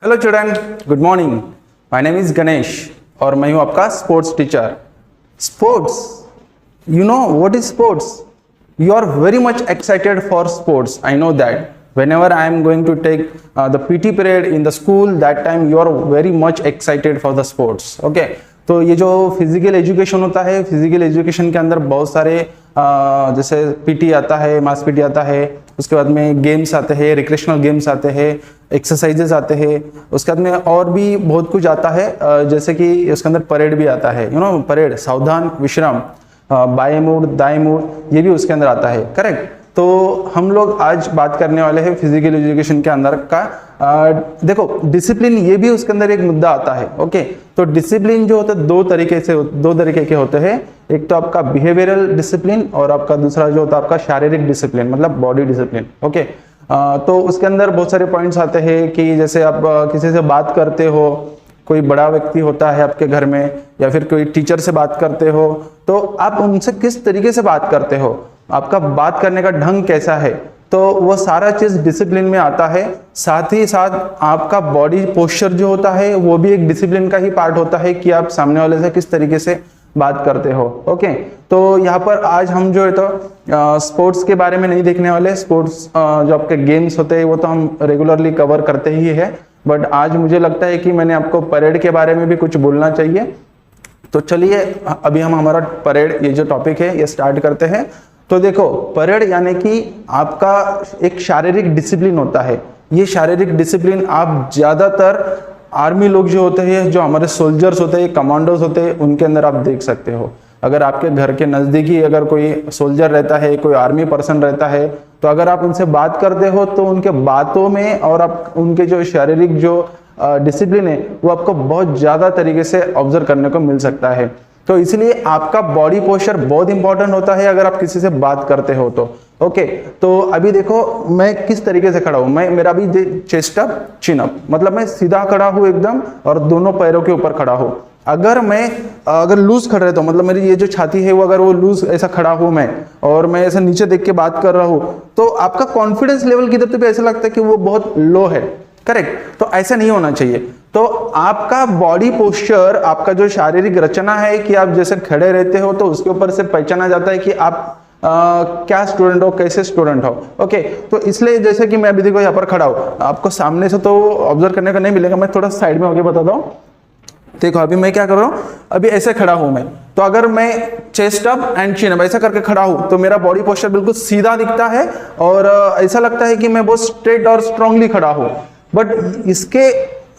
Hello children, good morning. My name is Ganesh और मैं हूं आपका sports teacher. Sports, you know what is sports? You are very much excited for sports. I know that. Whenever I am going to take the PT period in the school, that time you are very much excited for the sports. Okay. तो ये जो physical education होता है, physical education के अंदर बहुत सारे जैसे पीटी आता है, मास पीटी आता है, उसके बाद में गेम्स आते हैं, रिक्रेशनल गेम्स आते हैं, एक्सरसाइजेस आते हैं, उसके बाद में और भी बहुत कुछ आता है। जैसे कि उसके अंदर परेड भी आता है, परेड, सावधान, विश्राम, बाएं मुड़, दाएं मुड़, ये भी उसके अंदर आता है। करेक्ट। तो हम लोग आज बात करने वाले हैं फिजिकल एजुकेशन के अंदर का। देखो, डिसिप्लिन, ये भी उसके अंदर एक मुद्दा आता है। ओके। तो डिसिप्लिन जो होता है दो तरीके के होते हैं। एक तो आपका बिहेवियरल डिसिप्लिन और आपका दूसरा जो होता है आपका शारीरिक डिसिप्लिन, मतलब बॉडी डिसिप्लिन। ओके। तो उसके अंदर बहुत सारे पॉइंट्स आते हैं कि जैसे आप किसी से बात करते हो, कोई बड़ा व्यक्ति होता है आपके घर में, या फिर कोई टीचर से बात करते हो, तो आप उनसे किस तरीके से बात करते हो, आपका बात करने का ढंग कैसा है, तो वो सारा चीज डिसिप्लिन में आता है। साथ ही साथ आपका बॉडी पोस्चर जो होता है वो भी एक डिसिप्लिन का ही पार्ट होता है कि आप सामने वाले से किस तरीके से बात करते हो। ओके। तो यहाँ पर आज हम जो है तो स्पोर्ट्स के बारे में नहीं देखने वाले। स्पोर्ट्स जो आपके गेम्स होते हैं वो तो हम रेगुलरली कवर करते ही है, बट आज मुझे लगता है कि मैंने आपको परेड के बारे में भी कुछ बोलना चाहिए। तो चलिए अभी हम हमारा परेड, ये जो टॉपिक है, ये स्टार्ट करते हैं। तो देखो, परेड यानी कि आपका एक शारीरिक डिसिप्लिन होता है। ये शारीरिक डिसिप्लिन आप ज्यादातर आर्मी लोग जो होते हैं, जो हमारे सोल्जर्स होते हैं, कमांडोज होते हैं, उनके अंदर आप देख सकते हो। अगर आपके घर के नजदीकी अगर कोई सोल्जर रहता है, कोई आर्मी पर्सन रहता है, तो अगर आप उनसे बात करते हो तो उनके बातों में और आप उनके जो शारीरिक जो डिसिप्लिन है वो आपको बहुत ज्यादा तरीके से ऑब्जर्व करने को मिल सकता है। तो इसलिए आपका बॉडी पोस्चर बहुत इंपॉर्टेंट होता है अगर आप किसी से बात करते हो तो। ओके। तो अभी देखो मैं किस तरीके से खड़ा हूं। मेरा अभी चेस्ट अप, चिन अप, मतलब मैं सीधा खड़ा हूं एकदम और दोनों पैरों के ऊपर खड़ा हूं। अगर लूज खड़े रहता हूं, मतलब मेरी ये जो छाती है वो अगर वो लूज ऐसा खड़ा हूं मैं, और मैं ऐसा नीचे देख के बात कर रहा हूं, तो आपका कॉन्फिडेंस लेवल किधर तो भी ऐसा लगता है कि वो बहुत लो है। करेक्ट। तो ऐसा नहीं होना चाहिए। तो आपका बॉडी पोस्चर, आपका जो शारीरिक रचना है कि आप जैसे खड़े रहते हो, तो उसके ऊपर से पहचाना जाता है कि आप क्या स्टूडेंट हो, कैसे स्टूडेंट हो। ओके। तो इसलिए जैसे कि मैं अभी देखो यहाँ पर खड़ा हूं, आपको सामने से तो ऑब्जर्व करने का नहीं मिलेगा, मैं थोड़ा साइड में होकर बताता हूँ। देखो अभी मैं क्या कर रहा हूं, अभी ऐसे खड़ा हूं मैं, तो अगर मैं chest up and chin up ऐसा करके खड़ा हूं तो मेरा बॉडी पोस्चर बिल्कुल सीधा दिखता है और ऐसा लगता है कि मैं बहुत स्ट्रेट और स्ट्रांगली खड़ा हूं। बट इसके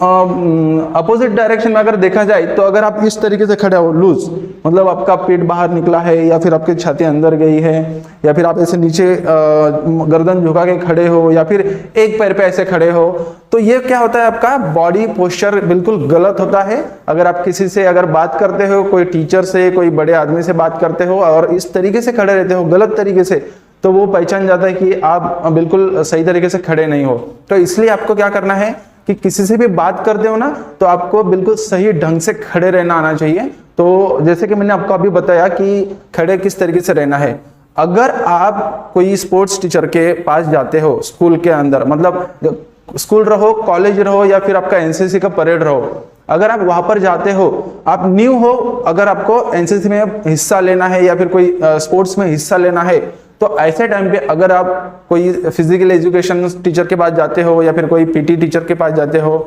अपोजिट डायरेक्शन में अगर देखा जाए तो अगर आप इस तरीके से खड़े हो लूज, मतलब आपका पेट बाहर निकला है, या फिर आपकी छाती अंदर गई है, या फिर आप ऐसे नीचे गर्दन झुका के खड़े हो, या फिर एक पैर पे ऐसे खड़े हो, तो ये क्या होता है, आपका बॉडी पोस्चर बिल्कुल गलत होता है। अगर आप किसी से अगर बात करते हो, कोई टीचर से, कोई बड़े आदमी से बात करते हो और इस तरीके से खड़े रहते हो गलत तरीके से, तो वो पहचान जाता है कि आप बिल्कुल सही तरीके से खड़े नहीं हो। तो इसलिए आपको क्या करना है कि किसी से भी बात करते हो ना, तो आपको बिल्कुल सही ढंग से खड़े रहना आना चाहिए। तो जैसे कि मैंने आपको अभी बताया कि खड़े किस तरीके से रहना है। अगर आप कोई स्पोर्ट्स टीचर के पास जाते हो स्कूल के अंदर, मतलब स्कूल रहो, कॉलेज रहो, या फिर आपका एनसीसी का परेड रहो, अगर आप वहां पर जाते हो, आप न्यू हो, अगर आपको एनसीसी में हिस्सा लेना है या फिर कोई स्पोर्ट्स में हिस्सा लेना है, तो ऐसे टाइम पे अगर आप कोई फिजिकल एजुकेशन टीचर के पास जाते हो या फिर कोई पीटी टीचर के पास जाते हो,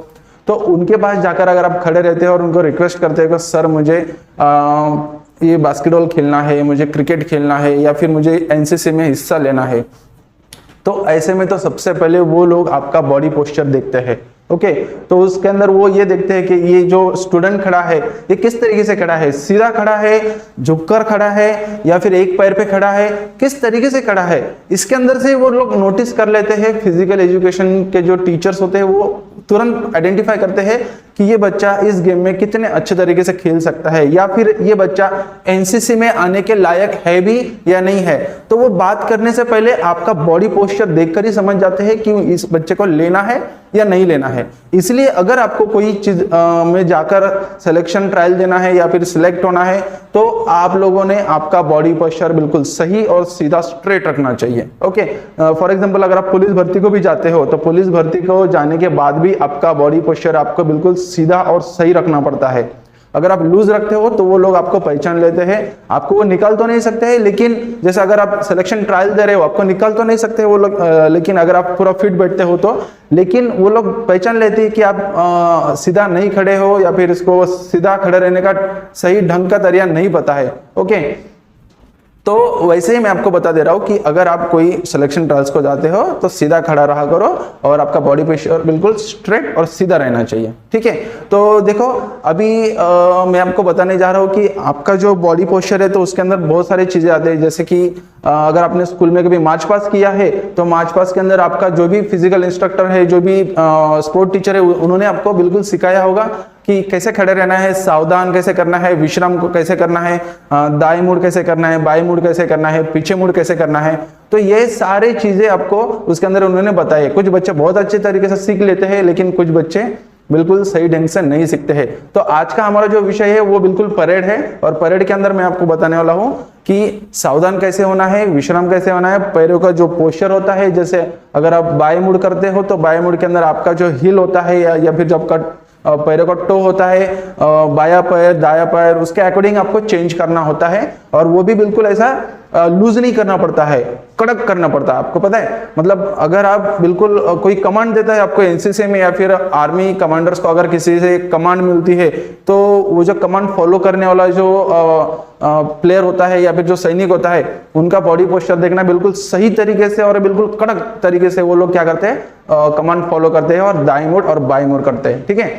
तो उनके पास जाकर अगर आप खड़े रहते हो और उनको रिक्वेस्ट करते हो कि सर मुझे ये बास्केटबॉल खेलना है, मुझे क्रिकेट खेलना है, या फिर मुझे एनसीसी में हिस्सा लेना है, तो ऐसे में तो सबसे पहले वो लोग आपका बॉडी पोस्चर देखते हैं। ओके। तो उसके अंदर वो ये देखते हैं कि ये जो स्टूडेंट खड़ा है ये किस तरीके से खड़ा है, सीधा खड़ा है, झुककर खड़ा है, या फिर एक पैर पे खड़ा है, किस तरीके से खड़ा है। इसके अंदर से वो लोग नोटिस कर लेते हैं। फिजिकल एजुकेशन के जो टीचर्स होते हैं वो तुरंत आइडेंटिफाई करते हैं कि ये बच्चा इस गेम में कितने अच्छे तरीके से खेल सकता है, या फिर ये बच्चा एनसीसी में आने के लायक है भी या नहीं है। तो वो बात करने से पहले आपका बॉडी पोस्चर देखकर ही समझ जाते हैं कि इस बच्चे को लेना है या नहीं लेना है। इसलिए अगर आपको कोई चीज में जाकर सिलेक्शन ट्रायल देना है या फिर सिलेक्ट होना है, तो आप लोगों ने आपका बॉडी पोस्चर बिल्कुल सही और सीधा स्ट्रेट रखना चाहिए। ओके, फॉर एग्जांपल अगर आप पुलिस भर्ती को भी जाते हो, तो पुलिस भर्ती को जाने के बाद भी आपका बॉडी पोस्चर आपको बिल्कुल सीधा और सही रखना पड़ता है। अगर आप लूज रखते हो तो वो लोग आपको पहचान लेते हैं, आपको वो निकाल तो नहीं सकते हैं, लेकिन जैसे अगर आप सिलेक्शन ट्रायल दे रहे हो, आपको निकाल तो नहीं सकते वो लोग, लेकिन अगर आप पूरा फिट बैठते हो तो, लेकिन वो लोग पहचान लेते हैं कि आप सीधा नहीं खड़े हो या फिर इसको सीधा खड़े रहने का सही ढंग का तरीका नहीं पता है। ओके, तो वैसे ही मैं आपको बता दे रहा हूं कि अगर आप कोई सिलेक्शन ट्रायल्स को जाते हो तो सीधा खड़ा रहा करो और आपका बॉडी पोस्चर बिल्कुल स्ट्रेट और सीधा रहना चाहिए। ठीक है, तो देखो अभी मैं आपको बताने जा रहा हूं कि आपका जो बॉडी पोस्चर है तो उसके अंदर बहुत सारी चीजें आती है। जैसे कि अगर आपने स्कूल में कभी मार्च पास किया है तो मार्च पास के अंदर आपका जो भी फिजिकल इंस्ट्रक्टर है, जो भी स्पोर्ट टीचर है, उन्होंने आपको बिल्कुल सिखाया होगा कि कैसे खड़े रहना है, सावधान कैसे करना है, विश्राम को कैसे करना है, दाएं मुड़ कैसे करना है, बाएं मुड़ कैसे करना है, पीछे मुड़ कैसे करना है। तो ये सारी चीजें आपको उसके अंदर उन्होंने बताई है। कुछ बच्चे बहुत अच्छे तरीके से सीख लेते हैं, लेकिन कुछ बच्चे बिल्कुल सही ढंग से नहीं सीखते हैं। तो आज का हमारा जो विषय है वो बिल्कुल परेड है, और परेड के अंदर मैं आपको बताने वाला हूँ कि सावधान कैसे होना है, विश्राम कैसे होना है, पैरों का जो पोस्चर होता है। जैसे अगर आप बाएं मुड़ करते हो तो बाएं मुड़ के अंदर आपका जो हिल होता है या फिर जब का पैरों का टो होता है, बाया पैर दाया पैर, उसके अकॉर्डिंग आपको चेंज करना होता है। और वो भी बिल्कुल ऐसा लूज नहीं करना पड़ता है, कड़क करना पड़ता है। आपको पता है, मतलब अगर आप बिल्कुल कोई कमांड देता है आपको एनसीसी में या फिर आर्मी कमांडर्स को अगर किसी से कमांड मिलती है, तो वो जो कमांड फॉलो करने वाला जो प्लेयर होता है या फिर जो सैनिक होता है, उनका बॉडी पोस्चर देखना बिल्कुल सही तरीके से और बिल्कुल कड़क तरीके से वो लोग क्या करते हैं, कमांड फॉलो करते हैं और दाईं मुड़ और बाईं मुड़ करते हैं। ठीक है,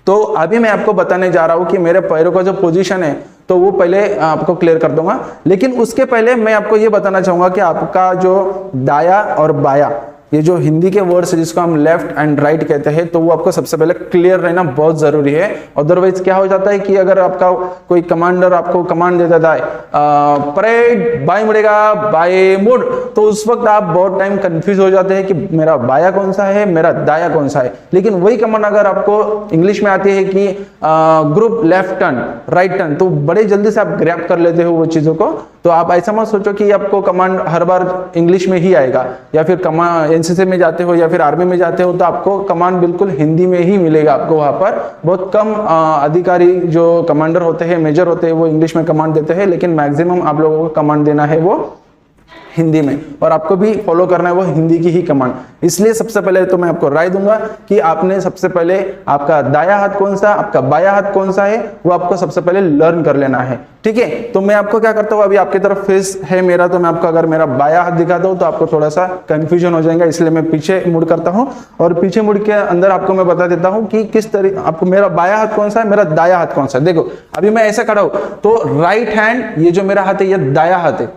तो अभी मैं आपको बताने जा रहा हूं कि मेरे पैरों का जो पोजीशन है तो वो पहले आपको क्लियर कर दूंगा, लेकिन उसके पहले मैं आपको ये बताना चाहूंगा कि आपका जो दाया और बाया, ये जो हिंदी के वर्ड्स है जिसको हम लेफ्ट एंड राइट कहते हैं, तो वो आपको सबसे पहले क्लियर रहना बहुत जरूरी है। अदरवाइज क्या हो जाता है कि अगर आपका कोई कमांडर आपको कमांड दे देता है परेड बाएं मुड़ेगा, बाएं मुड़, तो उस वक्त आप बहुत टाइम कंफ्यूज हो जाते हैं कि मेरा बाया कौन सा है, मेरा दाया कौन सा है। लेकिन वही कमांड अगर आपको इंग्लिश में आती है कि group left turn right turn, तो बड़े जल्दी से आप ग्रैब कर लेते हो वो चीजों को। तो आप ऐसा मत सोचो कि आपको कमांड हर बार इंग्लिश में ही आएगा, या फिर एनसीसी में जाते हो या फिर आर्मी में जाते हो तो आपको कमांड बिल्कुल हिंदी में ही मिलेगा। आपको वहां पर बहुत कम अधिकारी जो कमांडर होते हैं, मेजर होते हैं, वो इंग्लिश में कमांड देते हैं, लेकिन मैक्सिमम आप लोगों को कमांड देना है वो हिंदी में, और आपको भी फॉलो करना है वो हिंदी की ही कमांड। इसलिए सबसे पहले तो मैं आपको राय दूंगा कि आपने सबसे पहले आपका दाया हाथ कौन सा, आपका बाया हाथ कौन सा है, वो आपको सबसे पहले लर्न कर लेना है। ठीक है, तो मैं आपको क्या करता हूँ, अभी आपकी तरफ फेस है मेरा, तो मैं आपको अगर मेरा बाया हाथ दिखाता हूँ तो आपको थोड़ा सा कंफ्यूजन हो जाएगा, इसलिए मैं पीछे मुड़ करता हूँ और पीछे मुड़ के अंदर आपको मैं बता देता हूँ कि किस तरह आपको मेरा बाया हाथ कौन सा है, मेरा दाया हाथ कौन सा है। देखो अभी मैं ऐसा खड़ा हूं तो राइट हैंड, ये जो मेरा हाथ है ये दाया हाथ है,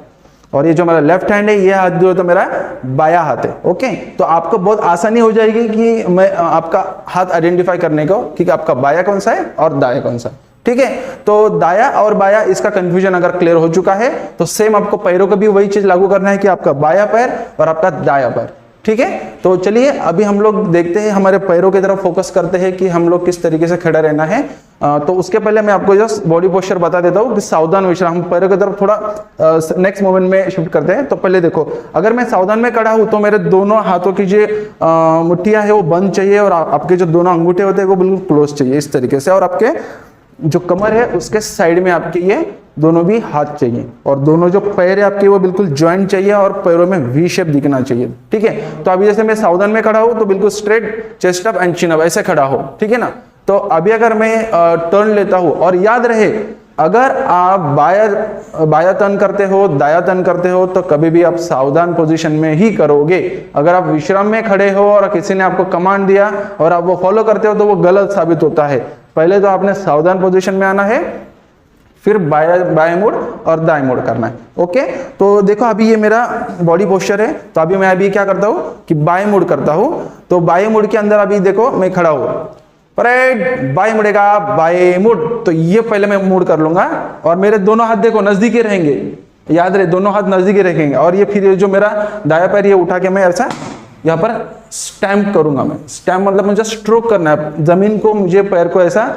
और ये जो मेरा लेफ्ट हैंड है ये हाथ जो है तो मेरा बाया हाथ है। ओके, तो आपको बहुत आसानी हो जाएगी कि मैं आपका हाथ आइडेंटिफाई करने को कि आपका बाया कौन सा है और दाया कौन सा है। ठीक है, तो दाया और बाया इसका कंफ्यूजन अगर क्लियर हो चुका है तो सेम आपको पैरों का भी वही चीज लागू करना है कि आपका बाया पैर और आपका दाया पैर। ठीक है, तो चलिए अभी हम लोग देखते हैं, हमारे पैरों की तरफ फोकस करते हैं कि हम लोग किस तरीके से खड़ा रहना है। तो उसके पहले मैं आपको जस्ट बॉडी पोस्चर बता देता हूँ कि सावधान विश्राम, हम पैरों की तरफ थोड़ा नेक्स्ट मोमेंट में शिफ्ट करते हैं। तो पहले देखो, अगर मैं सावधान में खड़ा हूँ तो मेरे दोनों हाथों की जो मुट्ठियां है वो बंद चाहिए, और आपके जो दोनों अंगूठे होते हैं वो बिल्कुल क्लोज चाहिए इस तरीके से, और आपके जो कमर है उसके साइड में आपके ये दोनों भी हाथ चाहिए, और दोनों जो पैर है आपके वो बिल्कुल ज्वाइंट चाहिए, और पैरों में वी शेप दिखना चाहिए। ठीक है, तो अभी जैसे मैं सावधान में खड़ा हूं तो बिल्कुल straight chest up and chin up ऐसे खड़ा हो। ठीक है ना, तो अभी अगर मैं टर्न लेता हूं, और याद रहे अगर आप बाया टर्न करते हो, दाया टर्न करते हो, तो कभी भी आप सावधान पोजीशन में ही करोगे। अगर आप विश्राम में खड़े हो और किसी ने आपको कमांड दिया और आप वो फॉलो करते हो तो वो गलत साबित होता है। पहले तो आपने सावधान पोजीशन में आना है, फिर बाएं मुड़ और दाएं मुड़ करना है। ओके, तो देखो अभी ये मेरा बॉडी पोस्चर है, तो अभी मैं क्या करता हूँ कि बाएं मुड़ करता हूँ। तो बाएं मुड़ के अंदर अभी देखो मैं खड़ा हूँ, परेड, बाएं मुड़ेगा, बाएं मुड़। तो ये पहले मैं मुड़ कर लूंगा और मेरे दोनों हाथ देखो नजदीकी रहेंगे, याद रहे दोनों हाथ नजदीकी रखेंगे। और ये फिर जो मेरा दाया पैर ये उठा के मैं ऐसा यहाँ पर स्टैम्प करूंगा। मैं स्टैम्प मतलब मुझे स्ट्रोक करना है जमीन को, मुझे पैर को ऐसा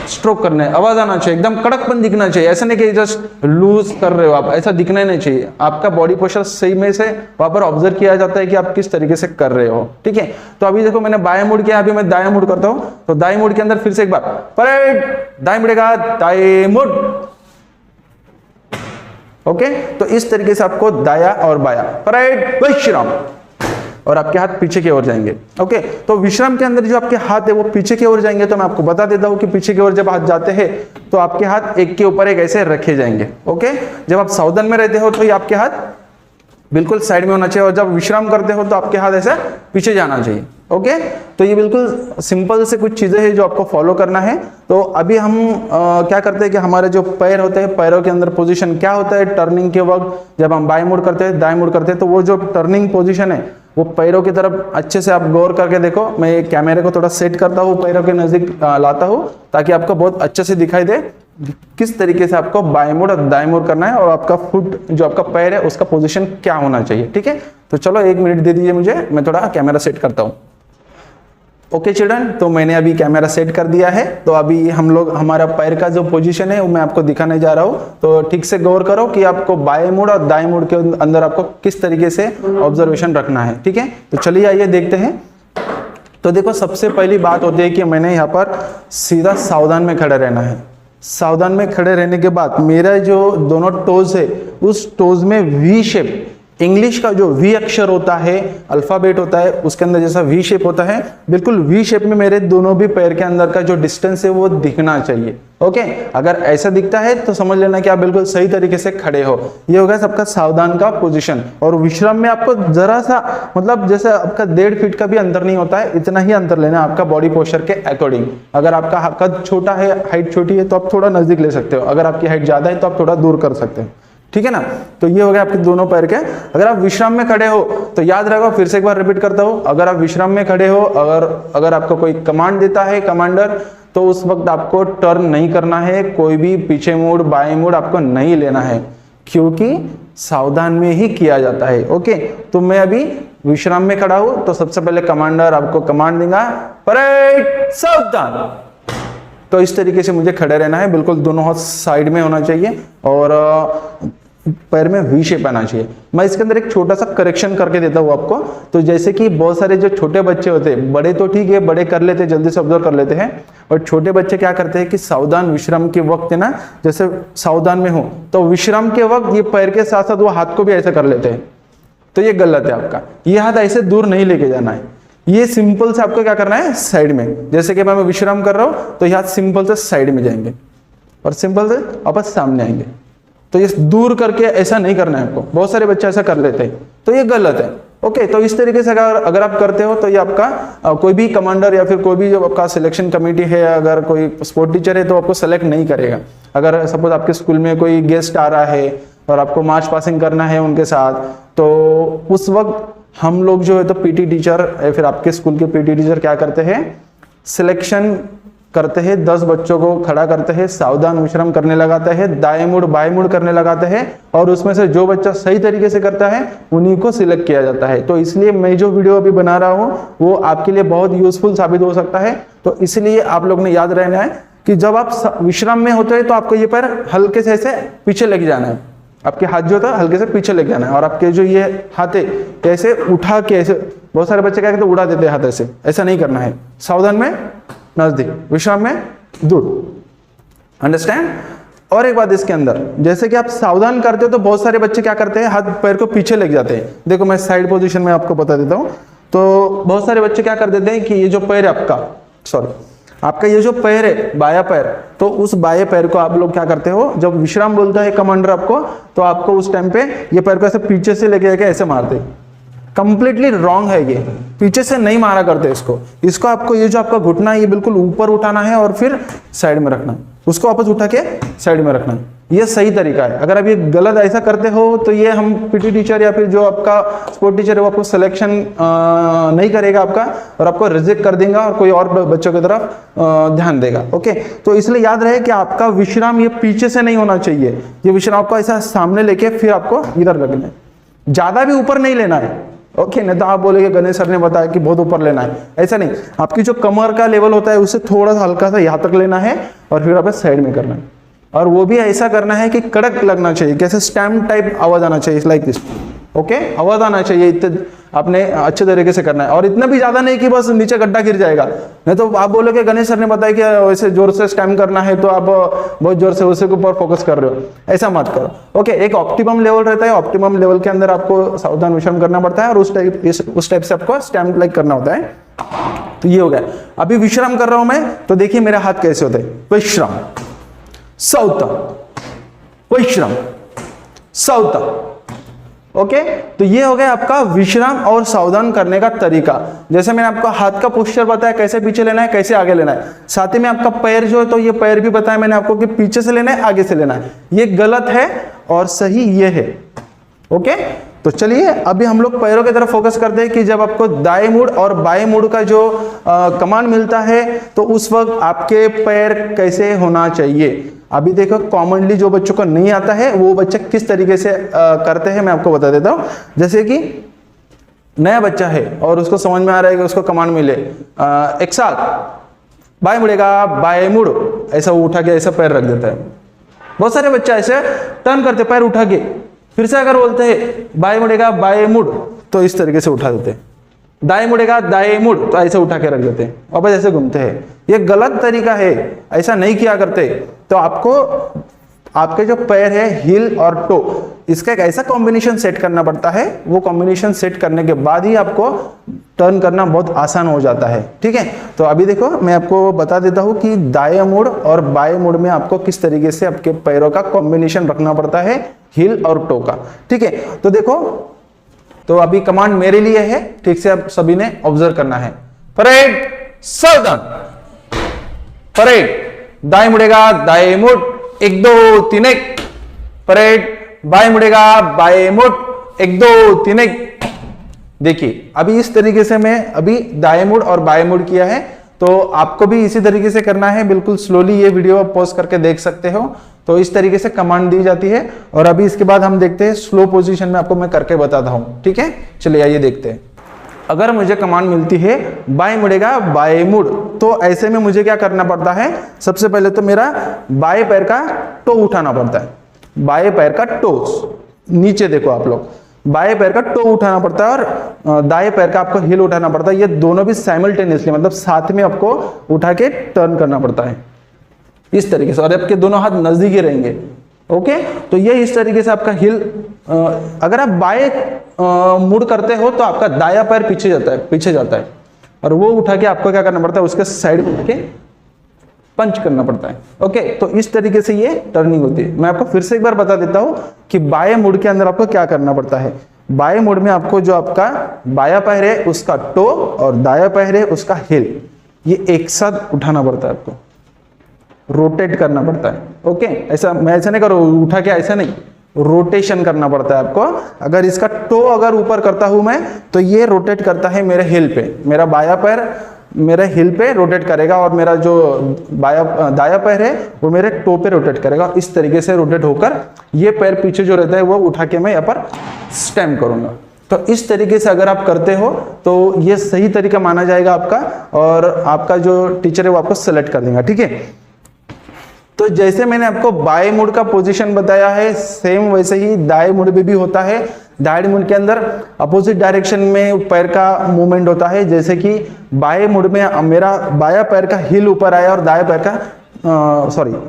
स्ट्रोक करना है, आवाज आना चाहिए, एकदम कड़कपन दिखना चाहिए। ऐसा नहीं कि जस्ट लूज कर रहे हो आप, ऐसा दिखना ही नहीं चाहिए। आपका बॉडी पोस्चर सही में से वहां पर ऑब्जर्व किया जाता है कि आप किस तरीके से कर रहे हो, ठीक है। तो अभी देखो मैंने बाएं मुड़ किया, अभी मैं दाएं मुड़ करता हूं। तो दाएं मुड़ के अंदर फिर से एक बार परेड, दाएं मुड़ेगा, दाएं मुड़। ओके, तो इस तरीके से आपको दाया और बाया, परेड, विश्राम, और आपके हाथ पीछे की ओर जाएंगे। ओके, तो विश्राम के अंदर जो आपके हाथ है वो पीछे की ओर जाएंगे। तो मैं आपको बता देता हूं कि पीछे की ओर जब हाथ जाते हैं तो आपके हाथ एक के ऊपर एक ऐसे रखे जाएंगे। ओके, जब आप सावधान में रहते हो तो ये आपके हाथ बिल्कुल साइड में होना चाहिए, और जब विश्राम करते हो तो आपके हाथ ऐसे पीछे जाना चाहिए। ओके, तो ये बिल्कुल सिंपल से कुछ चीजें हैं जो आपको फॉलो करना है। तो अभी हम क्या करते हैं कि हमारे जो पैर होते हैं, पैरों के अंदर पोजीशन क्या होता है टर्निंग के वक्त, जब हम बाएं मुड़ करते हैं, दाएं मुड़ करते हैं, तो वो जो टर्निंग पोजीशन है वो पैरों की तरफ अच्छे से आप गौर करके देखो। मैं कैमरे को थोड़ा सेट करता हूँ, पैरों के नजदीक लाता हूँ ताकि आपको बहुत अच्छे से दिखाई दे किस तरीके से आपको बाएं मुड़ और दाएं मुड़ करना है, और आपका फुट जो आपका पैर है उसका पोजीशन क्या होना चाहिए, ठीक है। तो चलो 1 मिनट दे दीजिए मुझे, मैं थोड़ा कैमरा सेट करता हूँ। ओके चिल्ड्रन, तो मैंने अभी कैमरा सेट कर दिया है। तो अभी हम लोग हमारा पैर का जो पोजीशन है वो मैं आपको दिखाने जा रहा हूँ। तो ठीक से गौर करो कि आपको बाएं मुड़ और दाएं मुड़ के अंदर आपको किस तरीके से ऑब्जर्वेशन रखना है, ठीक है। तो चलिए आइए देखते हैं। तो देखो सबसे पहली बात होती है कि मैंने यहाँ पर सीधा सावधान में खड़े रहना है। सावधान में खड़े रहने के बाद मेरा जो दोनों टोज है उस टोज में वी शेप, इंग्लिश का जो वी अक्षर होता है, अल्फाबेट होता है, उसके अंदर जैसा वी शेप होता है, बिल्कुल वी शेप में मेरे दोनों भी पैर के अंदर का जो डिस्टेंस है वो दिखना चाहिए। ओके, अगर ऐसा दिखता है तो समझ लेना कि आप बिल्कुल सही तरीके से खड़े हो। ये होगा सबका सावधान का पोजीशन। और विश्राम में आपको जरा सा मतलब जैसे आपका 1.5 फीट का भी अंतर नहीं होता है, इतना ही अंतर लेना आपका बॉडी पोस्चर के अकॉर्डिंग। अगर आपका कद छोटा है, हाइट छोटी है, तो आप थोड़ा नजदीक ले सकते हो। अगर आपकी हाइट ज्यादा है तो आप थोड़ा दूर कर सकते हो, ठीक है ना। तो ये हो गया आपके दोनों पैर के। अगर आप विश्राम में खड़े हो तो याद रखो, फिर से एक बार रिपीट करता हूं, अगर आप विश्राम में खड़े हो, अगर आपको कोई कमांड देता है कमांडर, तो उस वक्त आपको टर्न नहीं करना है, कोई भी पीछे मुड़ बाएं मुड़ आपको नहीं लेना है, क्योंकि सावधान में ही किया जाता है। ओके, तो मैं अभी विश्राम में खड़ा हूं, तो सबसे पहले कमांडर आपको कमांड देगा, परेड, सावधान। तो इस तरीके से मुझे खड़े रहना है, बिल्कुल दोनों हाथ साइड में होना चाहिए और पैर में वी शेप आना चाहिए। मैं इसके अंदर एक छोटा सा करेक्शन करके देता हूँ आपको। तो जैसे कि बहुत सारे जो छोटे बच्चे होते हैं, बड़े तो ठीक है, बड़े कर लेते हैं, जल्दी से ऑब्जर्व कर लेते हैं, और छोटे बच्चे क्या करते हैं कि सावधान विश्राम के वक्त है ना, जैसे सावधान में हो तो विश्राम के वक्त ये पैर के साथ साथ वो हाथ को भी ऐसे कर लेते हैं। तो ये गलत है आपका, ये हाथ ऐसे दूर नहीं लेके जाना है। ये सिंपल से आपको क्या करना है, साइड में। जैसे कि मैं विश्राम कर रहा हूं तो ये हाथ सिंपल से साइड में जाएंगे और सिंपल से वापस सामने आएंगे। तो ये दूर करके ऐसा नहीं करना है आपको। बहुत सारे बच्चे ऐसा कर लेते हैं, तो ये गलत है। ओके, तो इस तरीके से अगर आप करते हो तो ये आपका कोई भी कमांडर या फिर कोई भी जो आपका सिलेक्शन कमेटी है, अगर कोई स्पोर्ट टीचर है तो आपको सेलेक्ट नहीं करेगा। अगर सपोज आपके स्कूल में कोई गेस्ट आ रहा है और आपको मार्च पासिंग करना है उनके साथ, तो उस वक्त हम लोग जो है तो पीटी टीचर या फिर आपके स्कूल के पीटी टीचर क्या करते हैं, सिलेक्शन करते हैं, 10 बच्चों को खड़ा करते हैं, सावधान विश्राम करने लगाते हैं, दाएं मुड़ बाएं मुड़ करने लगाते हैं, और उसमें से जो बच्चा सही तरीके से करता है उन्हीं को सिलेक्ट किया जाता है। तो इसलिए मैं जो वीडियो अभी बना रहा हूँ वो आपके लिए बहुत यूजफुल साबित हो सकता है। तो इसलिए आप लोग ने याद रहना है कि जब आप विश्राम में होते हैं तो आपको ये पैर हल्के से ऐसे पीछे लेके जाना है, आपके हाथ जो था हल्के से पीछे लेके जाना है, और आपके जो ये हाथ है ऐसे उठा के, ऐसे बहुत सारे बच्चे क्या कहते हैं उड़ा देते हैं हाथ, ऐसा नहीं करना है। सावधान में नजदीक, विश्राम में दूर, अंडरस्टैंड। और एक बात इसके अंदर, जैसे कि आप सावधान करते हो तो बहुत सारे बच्चे क्या करते हैं, हाथ पैर को पीछे लेके जाते हैं। देखो मैं साइड पोजीशन में आपको बता देता हूँ। तो बहुत सारे बच्चे क्या कर देते हैं कि ये जो पैर है आपका ये जो पैर है बाया पैर, तो उस बाएं पैर को आप लोग क्या करते हो, जब विश्राम बोलता है कमांडर आपको, तो आपको उस टाइम पे ये पैर को ऐसे पीछे से लेके जाके ऐसे मारते। कंप्लीटली रॉन्ग है, ये पीछे से नहीं मारा करते इसको आपको ये जो आपका घुटना है ये बिल्कुल ऊपर उठाना है और फिर साइड में रखना है, उसको वापस उठा के साइड में रखना है। ये सही तरीका है। अगर आप ये गलत ऐसा करते हो तो ये हम पीटी टीचर या फिर जो आपका स्पोर्ट टीचर है वो आपको सिलेक्शन नहीं करेगा आपका, और आपको रिजेक्ट कर देगा और कोई और बच्चों की तरफ ध्यान देगा। ओके, तो इसलिए याद रहे कि आपका विश्राम ये पीछे से नहीं होना चाहिए, ये विश्राम आपको ऐसा सामने लेके फिर आपको इधर रखना है, ज्यादा भी ऊपर नहीं लेना है। ओके, नहीं तो आप बोलेंगे गणेश सर ने बताया कि बहुत ऊपर लेना है, ऐसा नहीं। आपकी जो कमर का लेवल होता है उससे थोड़ा सा हल्का सा यहाँ तक लेना है और फिर आपको साइड में करना है, और वो भी ऐसा करना है कि कड़क लगना चाहिए, कैसे स्टैम्प टाइप आवाज आना चाहिए, लाइक दिस। ओके, आवाज आना चाहिए, इतने आपने अच्छे तरीके से करना है, और इतना भी ज्यादा नहीं कि बस नीचे गड्ढा गिर जाएगा। नहीं तो आप बोलोगे गणेश सर ने बताया कि वैसे जोर से स्टैम्प करना है तो आप बहुत जोर से उसी के ऊपर फोकस कर रहे हो, ऐसा मत करो। ओके, एक ऑप्टिमम लेवल रहता है, ऑप्टिमम लेवल के अंदर आपको सावधान विश्राम करना पड़ता है और उस टाइप से आपको स्टैम्प लाइक करना होता है। तो ये हो गया। अभी विश्राम कर रहा हूं मैं, तो देखिए मेरे हाथ कैसे होते हैं। विश्राम, सावधान, विश्राम, सावधान। ओके, तो ये हो गया आपका विश्राम और सावधान करने का तरीका। जैसे मैंने आपको हाथ का पोस्चर बताया, कैसे पीछे लेना है, कैसे आगे लेना है। साथ ही में आपका पैर जो है, तो ये पैर भी बताया मैंने आपको कि पीछे से लेना है, आगे से लेना है। ये गलत है और सही ये है। ओके, तो चलिए अभी हम लोग पैरों की तरफ फोकस करते हैं कि जब आपको दाएं मुड़ और बाएं मुड़ का जो कमांड मिलता है तो उस वक्त आपके पैर कैसे होना चाहिए। अभी देखो, कॉमनली जो बच्चों को नहीं आता है वो बच्चे किस तरीके से करते हैं मैं आपको बता देता हूं। जैसे कि नया बच्चा है और उसको समझ में आ रहा है कि उसको कमांड मिले एक साथ बाएं मुड़ेगा, बाएं मुड़, ऐसा उठा के ऐसा पैर रख देता है। बहुत सारे बच्चे ऐसे टर्न करते पैर उठा के, फिर से अगर बोलते हैं बाएं मुड़ेगा, बाएं मुड़, तो इस तरीके से उठा देते हैं। दाएं मुड़ेगा, दाएं मुड़, तो ऐसे उठा के रख देते हैं, वापस ऐसे घूमते हैं। ये गलत तरीका है, ऐसा नहीं किया करते। तो आपको आपके जो पैर है, हिल और टो, इसका एक ऐसा कॉम्बिनेशन सेट करना पड़ता है। वो कॉम्बिनेशन सेट करने के बाद ही आपको टर्न करना बहुत आसान हो जाता है। ठीक है, तो अभी देखो मैं आपको बता देता हूं कि दाएं मुड़ और बाएं मुड़ में आपको किस तरीके से आपके पैरों का कॉम्बिनेशन रखना पड़ता है, हिल और टो का। ठीक है, तो देखो, तो अभी कमांड मेरे लिए है, ठीक से आप सभी ने ऑब्जर्व करना है। परेड, सावधान, परेड, दाएं मुड़ेगा, दाएं मुड़, 1 2 3 1, परेड, बाएं मुड़ेगा, बाएं मुड़, 1 2 3 1। देखिए अभी इस तरीके से मैं अभी दाएं मुड़ और बाएं मुड़ किया है, तो आपको भी इसी तरीके से करना है। बिल्कुल स्लोली ये वीडियो आप पॉज करके देख सकते हो। तो इस तरीके से कमांड दी जाती है, और अभी इसके बाद हम देखते हैं स्लो पोजीशन में आपको मैं करके बताता हूं। ठीक है, चलिए आइए देखते हैं। अगर मुझे कमांड मिलती है बाएं मुड़ेगा, बाएं मुड़, तो ऐसे में मुझे क्या करना पड़ता है। सबसे पहले तो मेरा बाएं पैर का टो उठाना पड़ता है। बाएं पैर का टो नीचे देखो आप लोग, बाएं पैर का टो उठाना पड़ता है और दाएं पैर का आपको हिल उठाना पड़ता है। ये दोनों भी साइमल्टेनियसली, मतलब साथ में आपको उठा के टर्न करना पड़ता है इस तरीके से, और आपके दोनों हाथ नजदीक ही रहेंगे। ओके, तो ये इस तरीके से आपका हिल, अगर आप बाएं मुड़ करते हो तो आपका दायां पैर पीछे जाता है, और वो उठा के आपको क्या करना पड़ता है, उसके साइड में के पंच करना पड़ता है। ओके, तो इस तरीके से ये टर्निंग होती है। मैं आपको फिर से एक बार बता देता हूं कि बाएं मुड़ के अंदर आपको क्या करना पड़ता है। बाएं मुड़ में आपको जो आपका बायां पैर है उसका टो और दायां पैर है उसका हिल, ये एक साथ उठाना पड़ता है, आपको रोटेट करना पड़ता है। ओके, ऐसा मैं ऐसा नहीं करो उठा के, ऐसा नहीं, रोटेशन करना पड़ता है आपको। अगर इसका टो अगर ऊपर करता हूं मैं, तो ये रोटेट करता है मेरे हिल पे, मेरा बायां पैर मेरे हिल पे रोटेट करेगा, और मेरा जो दायां पैर है वो मेरे टो पे रोटेट करेगा। इस तरीके से रोटेट होकर ये पैर पीछे जो रहता है वो उठा के मैं यहाँ पर स्टैम्प करूंगा। तो इस तरीके से अगर आप करते हो तो ये सही तरीका माना जाएगा आपका, और आपका जो टीचर है वो आपको सेलेक्ट कर देगा। ठीक है, तो जैसे मैंने आपको बाएं मुड़ का पोजीशन बताया है, सेम वैसे ही दाएं मुड़ में भी होता है। दाएं मुड़ के अंदर अपोजिट डायरेक्शन में पैर का मूवमेंट होता है। जैसे कि बाएं मुड़ में मेरा बायां पैर का हिल ऊपर आया और दाएं पैर का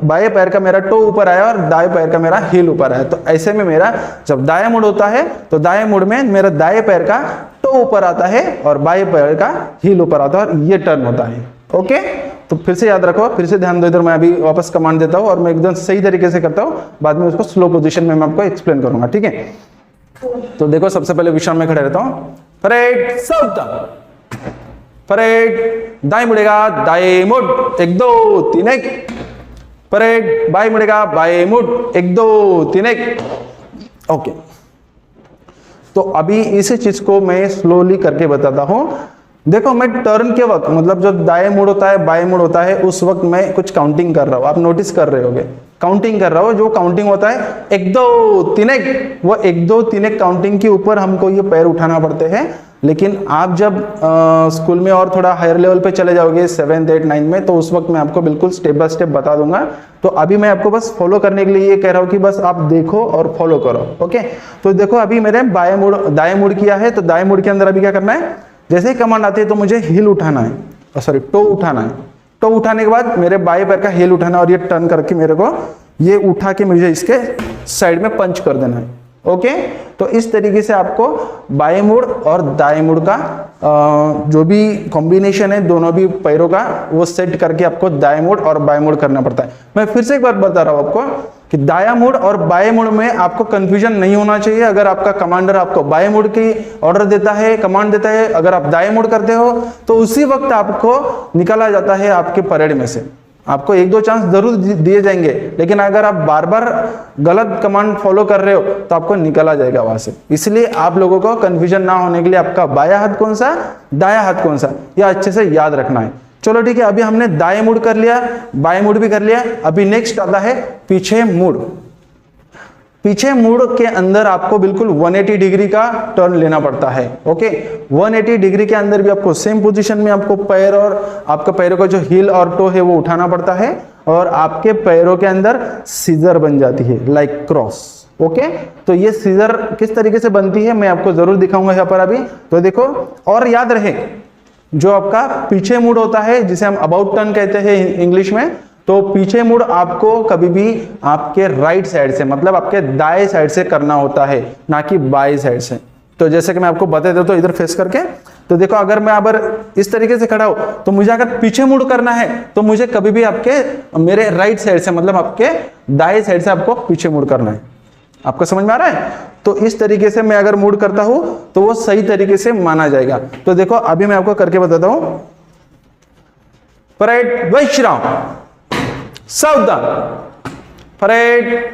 बाएं पैर का मेरा टो ऊपर आया और दाएं पैर का मेरा हिल ऊपर आया। तो ऐसे में मेरा जब दाएं मुड़ होता है तो दाएं मुड़ में मेरा दाएं पैर का टो ऊपर आता है और बाएं पैर का हिल ऊपर आता है, और ये टर्न होता है। ओके, तो फिर से याद रखो, फिर से ध्यान दो इधर। मैं अभी वापस कमांड देता हूं और मैं एकदम सही तरीके से करता हूं, बाद में उसको स्लो पोजीशन में मैं आपको एक्सप्लेन करूंगा। ठीक है, तो देखो सबसे पहले विश्राम में खड़े रहता हूं। परेड, सावधान, परेड, दाएं मुड़ेगा, दाएं मुड़, 1 2 3 1, परेड, बाएं मुड़ेगा, बाएं मुड़, 1 2 3 1। ओके, तो अभी इसी चीज को मैं स्लोली करके बताता हूं। देखो, मैं टर्न के वक्त, मतलब जब दाएं मुड़ होता है, बाएं मुड़ होता है, उस वक्त मैं कुछ काउंटिंग कर रहा हूं। आप नोटिस कर रहे होगे, काउंटिंग कर रहा हूं। जो काउंटिंग होता है 1 2 3 1, वो 1 2 3 1 काउंटिंग के ऊपर हमको ये पैर उठाना पड़ते हैं। लेकिन आप जब स्कूल में और थोड़ा हायर लेवल पे चले जाओगे 7th 8th 9th में, तो उस वक्त मैं आपको बिल्कुल स्टेप बाय स्टेप बता दूंगा। तो अभी मैं आपको बस फॉलो करने के लिए ये कह रहा हूँ कि बस आप देखो और फॉलो करो। ओके, तो देखो अभी मेरे दाएं मुड़ किया है, तो दाएं मुड़ के अंदर अभी क्या करना है, जैसे ही कमांड आती है तो मुझे हील उठाना है, सॉरी टो उठाना है। टो उठाने के बाद मेरे बाएं पैर का हील उठाना और ये टर्न करके मेरे को ये उठा के मुझे इसके साइड में पंच कर देना है। ओके, तो इस तरीके से आपको बाएं मुड़ और दाएं मुड़ का जो भी कॉम्बिनेशन है दोनों भी पैरों का, वो सेट करके आपको दाएं मुड़ और बाएं मुड़ करना पड़ता है। मैं फिर से एक बार बता रहा हूं आपको कि दायां मुड़ और बाएं मुड़ में आपको कंफ्यूजन नहीं होना चाहिए। अगर आपका कमांडर आपको बाएं मुड़ की ऑर्डर देता है, कमांड देता है, अगर आप दाएं मुड़ करते हो तो उसी वक्त आपको निकाला जाता है आपके परेड में से। आपको 1 2 चांस जरूर दिए जाएंगे, लेकिन अगर आप बार बार गलत कमांड फॉलो कर रहे हो तो आपको निकाला जाएगा वहां से। इसलिए आप लोगों को कंफ्यूजन ना होने के लिए आपका बायां हाथ कौन सा, दायां हाथ कौन सा, यह अच्छे से याद रखना है। चलो ठीक है, अभी हमने दाएं मुड़ कर लिया, बाएं मुड़ भी कर लिया। अभी नेक्स्ट आता है पीछे मुड़। पीछे मुड़ के अंदर आपको बिल्कुल 180 डिग्री का टर्न लेना पड़ता है। ओके, 180 डिग्री के अंदर भी आपको सेम पोजीशन में आपको पैर और आपका पैरों का जो हील और टो है वो उठाना पड़ता है, और आपके पैरों के अंदर सीजर बन जाती है, लाइक क्रॉस। ओके, तो ये सीजर किस तरीके से बनती है मैं आपको जरूर दिखाऊंगा यहाँ पर अभी। तो देखो, और याद रहे जो आपका पीछे मुड़ होता है, जिसे हम अबाउट टर्न कहते हैं इंग्लिश में, तो पीछे मुड़ आपको कभी भी आपके राइट साइड से, मतलब आपके दाएं साइड से करना होता है, ना कि बाएं साइड से। तो जैसे कि मैं आपको बता देता हूं, तो इधर फेस करके, तो देखो अगर मैं अगर इस तरीके से खड़ा हूं तो मुझे अगर पीछे मुड़ करना है तो मुझे कभी भी आपके मेरे राइट साइड से, मतलब आपके दाएं साइड से आपको पीछे मुड़ करना है। आपको समझ में आ रहा है? तो इस तरीके से मैं अगर मुड़ करता हूं तो वो सही तरीके से माना जाएगा। तो देखो अभी मैं आपको करके बताता हूं। परेड, विश्राम, सावधान, परेड,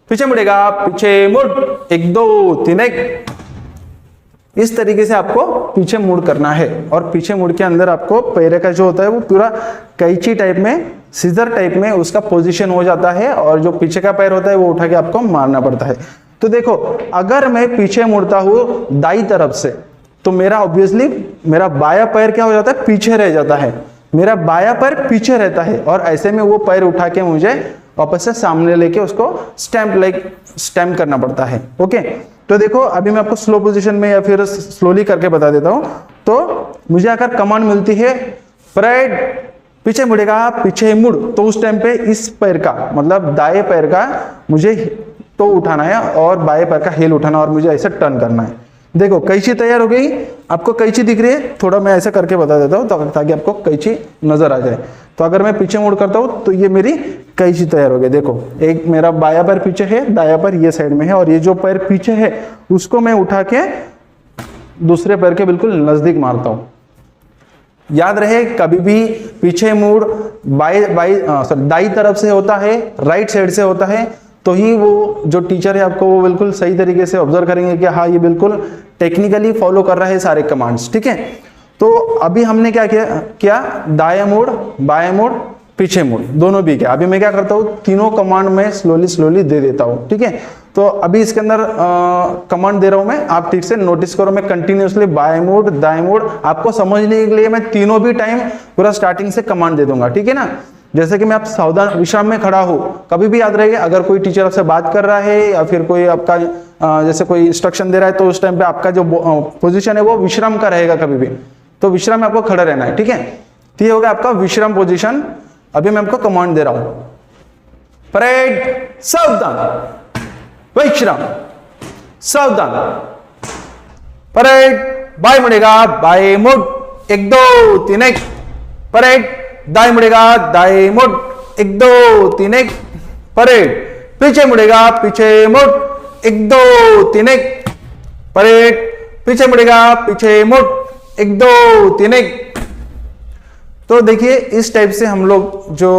पीछे मुड़ेगा, पीछे मुड़, 1 2 3 1। इस तरीके से आपको पीछे मुड़ करना है, और पीछे मुड़ के अंदर आपको पैर का जो होता है वो पूरा कैंची टाइप में, सीजर टाइप में उसका पोजीशन हो जाता है, और जो पीछे का पैर होता है वो उठा के आपको मारना पड़ता है। तो देखो, अगर मैं पीछे मुड़ता हूं दाई तरफ से तो मेरा ऑब्वियसली मेरा बायां पैर क्या हो जाता है, पीछे रह जाता है, मेरा बायां पैर पीछे रहता है, और ऐसे में वो पैर उठा के मुझे वापस से सामने लेके उसको स्टैम्प करना पड़ता है। ओके, तो देखो अभी मैं आपको स्लो पोजीशन में या फिर स्लोली करके बता देता हूं। तो मुझे अगर कमांड मिलती है परेड, पीछे मुड़ेगा, पीछे मुड़, तो उस टाइम पे इस पैर का, मतलब दाएं पैर का मुझे टो उठाना है और बाएं पैर का हील उठाना, और मुझे ऐसे टर्न करना है। देखो कैंची तैयार हो गई, आपको कैंची दिख रही है, थोड़ा मैं ऐसा करके बता देता हूँ ताकि आपको कैंची नजर आ जाए। तो अगर मैं पीछे मुड़ करता हूँ तो ये मेरी कैंची तैयार हो गई। देखो, एक मेरा बायां पैर पीछे है, दायां पैर ये साइड में है, और ये जो पैर पीछे है उसको मैं उठा के दूसरे पैर के बिल्कुल नजदीक मारता हूँ। याद रहे, कभी भी पीछे मुड़ दाई तरफ से होता है, राइट साइड से होता है, तो ही वो जो टीचर है आपको वो बिल्कुल सही तरीके से ऑब्जर्व करेंगे कि हाँ ये बिल्कुल टेक्निकली फॉलो कर रहा है सारे कमांड्स। ठीक है, तो अभी हमने क्या किया, दायां मुड़, बाएं मुड़, पीछे मुड़, दोनों भी किया। अभी मैं क्या करता हूँ, तीनों कमांड में स्लोली दे देता हूँ। ठीक है, तो अभी इसके अंदर कमांड दे रहा हूं मैं, आप ठीक से नोटिस करो। मैं कंटिन्यूअसली बाएं मुड़, दाएं मुड़, आपको समझने के लिए मैं तीनों भी टाइम पूरा स्टार्टिंग से कमांड दे दूंगा। ठीक है ना, जैसे कि मैं आप सावधान विश्राम में खड़ा हूं, कभी भी याद रहेगा, अगर कोई टीचर आपसे बात कर रहा है या फिर कोई आपका जैसे कोई इंस्ट्रक्शन दे रहा है, तो उस टाइम पे आपका जो पोजीशन है वो विश्राम का रहेगा कभी भी, तो विश्राम में आपको खड़ा रहना है। ठीक है, तो ये होगा आपका विश्राम पोजीशन। अभी मैं आपको कमांड दे रहा हूं, परेड, सावधान, विश्राम, सावधान, परेड, बाएं मुड़ेगा, बाएं मुड़, 1 2 3 1, परेड, दाएं मुड़ेगा, दाएं मुड़, 1 2 3 1, परेड, पीछे मुड़ेगा, पीछे मुड़, 1 2 3 1, परेड, पीछे मुड़ेगा, पीछे मुड़, 1 2 3 1। तो देखिए इस टाइप से हम लोग जो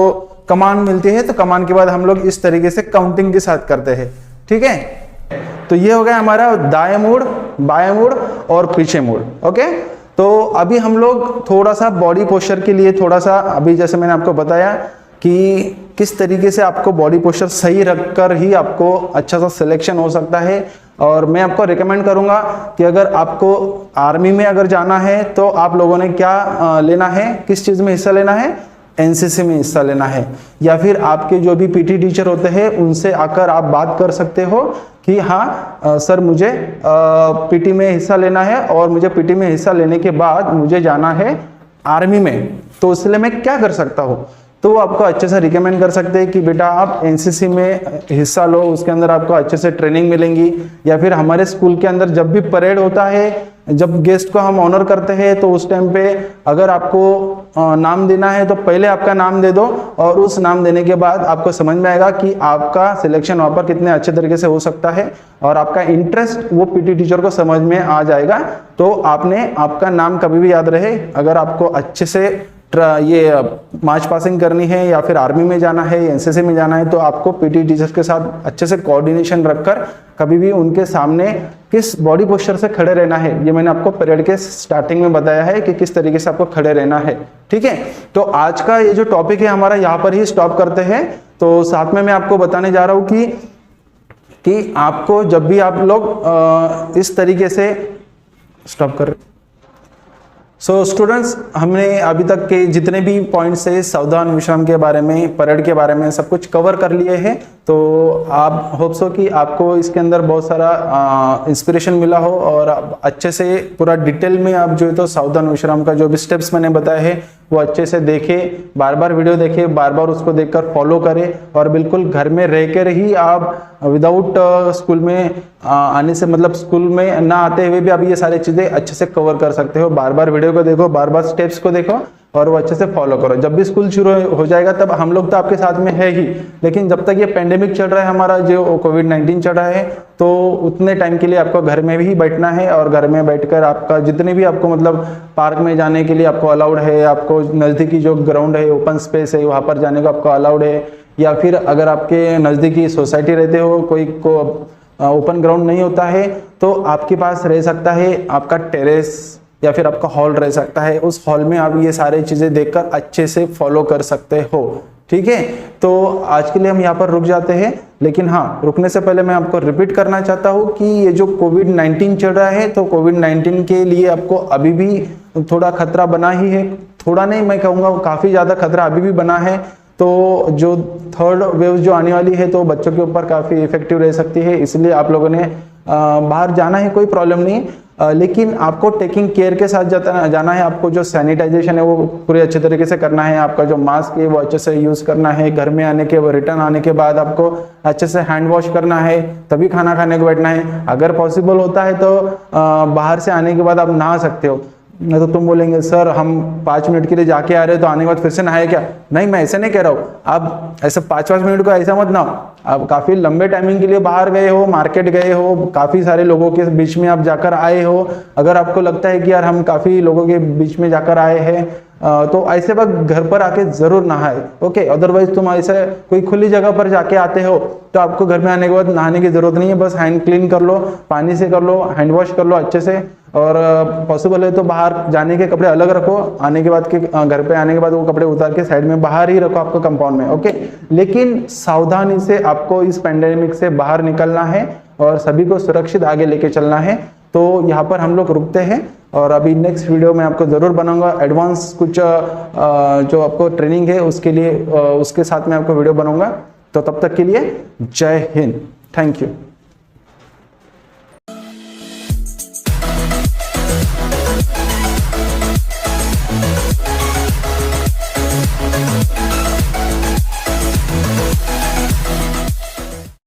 कमान मिलती है, तो कमान के बाद हम लोग इस तरीके से काउंटिंग के साथ करते हैं। ठीक है, तो ये हो गया हमारा दाएं मुड़, बाएं मुड़ और पीछे मुड़। ओके, तो अभी हम लोग थोड़ा सा बॉडी पोस्चर के लिए थोड़ा सा, अभी जैसे मैंने आपको बताया कि किस तरीके से आपको बॉडी पोस्चर सही रखकर ही आपको अच्छा सा सिलेक्शन हो सकता है। और मैं आपको रिकमेंड करूंगा कि अगर आपको आर्मी में अगर जाना है तो आप लोगों ने क्या लेना है, किस चीज़ में हिस्सा लेना है, एनसीसी में हिस्सा लेना है। या फिर आपके जो भी पीटी टीचर होते हैं उनसे आकर आप बात कर सकते हो कि हाँ सर मुझे पीटी में हिस्सा लेना है और मुझे पीटी में हिस्सा लेने के बाद मुझे जाना है आर्मी में, तो इसलिए मैं क्या कर सकता हूँ। तो वो आपको अच्छे से रिकमेंड कर सकते हैं कि बेटा आप एनसीसी में हिस्सा लो, उसके अंदर आपको अच्छे से ट्रेनिंग मिलेंगी। या फिर हमारे स्कूल के अंदर जब भी परेड होता है, जब गेस्ट को हम ऑनर करते हैं, तो उस टाइम पे अगर आपको नाम देना है तो पहले आपका नाम दे दो, और उस नाम देने के बाद आपको समझ में आएगा कि आपका सिलेक्शन वहाँ पर कितने अच्छे तरीके से हो सकता है, और आपका इंटरेस्ट वो पीटी टीचर को समझ में आ जाएगा। तो आपने आपका नाम कभी भी याद रहे, अगर आपको अच्छे से ये मार्च पासिंग करनी है या फिर आर्मी में जाना है, एनसीसी में जाना है, तो आपको पीटी टीचर्स के साथ अच्छे से कोऑर्डिनेशन रखकर कभी भी उनके सामने किस बॉडी पोस्चर से खड़े रहना है, ये मैंने आपको पीरियड के स्टार्टिंग में बताया है कि किस तरीके से आपको खड़े रहना है। ठीक है, तो आज का ये जो टॉपिक है हमारा यहाँ पर ही स्टॉप करते हैं। तो साथ में मैं आपको बताने जा रहा हूँ कि आपको जब भी आप लोग इस तरीके से स्टॉप कर, सो स्टूडेंट्स, हमने अभी तक के जितने भी पॉइंट्स है सावधान विश्राम के बारे में, परेड के बारे में सब कुछ कवर कर लिए हैं। तो आप होप सो कि आपको इसके अंदर बहुत सारा इंस्पिरेशन मिला हो और अच्छे से पूरा डिटेल में आप जो है तो सावधान विश्राम का जो भी स्टेप्स मैंने बताए हैं वो अच्छे से देखें, बार बार वीडियो देखें, बार बार उसको देखकर फॉलो करें, और बिल्कुल घर में रहकर ही आप विदाउट स्कूल में आने से, मतलब स्कूल में ना आते हुए भी आप ये सारी चीज़ें अच्छे से कवर कर सकते हो। बार बार वीडियो को देखो, बार बार स्टेप्स को देखो और वो अच्छे से फॉलो करो। जब भी स्कूल शुरू हो जाएगा तब हम लोग तो आपके साथ में है ही, लेकिन जब तक ये पेंडेमिक चल रहा है, हमारा जो कोविड-19 चल रहा है, तो उतने टाइम के लिए आपको घर में भी बैठना है, और घर में बैठकर आपका जितने भी आपको मतलब पार्क में जाने के लिए आपको अलाउड है, आपको नज़दीकी जो ग्राउंड है, ओपन स्पेस है, वहाँ पर जाने को आपको अलाउड है। या फिर अगर आपके नज़दीकी सोसाइटी रहते हो, कोई को ओपन ग्राउंड नहीं होता है, तो आपके पास रह सकता है आपका टेरेस या फिर आपका हॉल रह सकता है। उस हॉल में आप ये सारी चीज़ें देखकर अच्छे से फॉलो कर सकते हो। ठीक है, तो आज के लिए हम यहाँ पर रुक जाते हैं, लेकिन हाँ, रुकने से पहले मैं आपको रिपीट करना चाहता हूँ कि ये जो कोविड-19 चल रहा है, तो कोविड-19 के लिए आपको अभी भी थोड़ा खतरा बना ही है। थोड़ा नहीं, मैं कहूँगा काफ़ी ज़्यादा खतरा अभी भी बना है। तो जो थर्ड वेव जो आने वाली है, तो बच्चों के ऊपर काफ़ी इफेक्टिव रह सकती है। इसलिए आप लोगों ने बाहर जाना है, कोई प्रॉब्लम नहीं, लेकिन आपको टेकिंग केयर के साथ जाना है। आपको जो सैनिटाइजेशन है वो पूरे अच्छे तरीके से करना है, आपका जो मास्क है वो अच्छे से यूज़ करना है। घर में आने के रिटर्न आने के बाद आपको अच्छे से हैंड वॉश करना है, तभी खाना खाने को बैठना है। अगर पॉसिबल होता है तो बाहर से आने के बाद आप नहा सकते हो। नहीं तो तुम बोलेंगे सर हम 5 मिनट के लिए जाके आ रहे हो तो आने के बाद फिर से नहाए क्या? नहीं, मैं ऐसे नहीं कह रहा हूँ। आप ऐसे 5-5 मिनट को ऐसा मत नहाओ। आप काफ़ी लंबे टाइमिंग के लिए बाहर गए हो, मार्केट गए हो, काफ़ी सारे लोगों के बीच में आप जाकर आए हो, अगर आपको लगता है कि यार हम काफ़ी लोगों के बीच में जाकर आए हैं, तो ऐसे वक्त घर पर आके जरूर नहाए। ओके, अदरवाइज तुम ऐसे कोई खुली जगह पर जाके आते हो तो आपको घर में आने के बाद नहाने की जरूरत नहीं है। बस हैंड क्लीन कर लो, पानी से कर लो, हैंड वॉश कर लो अच्छे से, और पॉसिबल है तो बाहर जाने के कपड़े अलग रखो, आने के बाद के घर पे आने के बाद वो कपड़े उतार के साइड में बाहर ही रखो आपको कंपाउंड में। ओके, लेकिन सावधानी से आपको इस पेंडेमिक से बाहर निकलना है और सभी को सुरक्षित आगे लेके चलना है। तो यहाँ पर हम लोग रुकते हैं, और अभी नेक्स्ट वीडियो में आपको ज़रूर बनाऊंगा एडवांस कुछ जो आपको ट्रेनिंग है उसके लिए, उसके साथ में आपको वीडियो बनाऊंगा। तो तब तक के लिए जय हिंद, थैंक यू।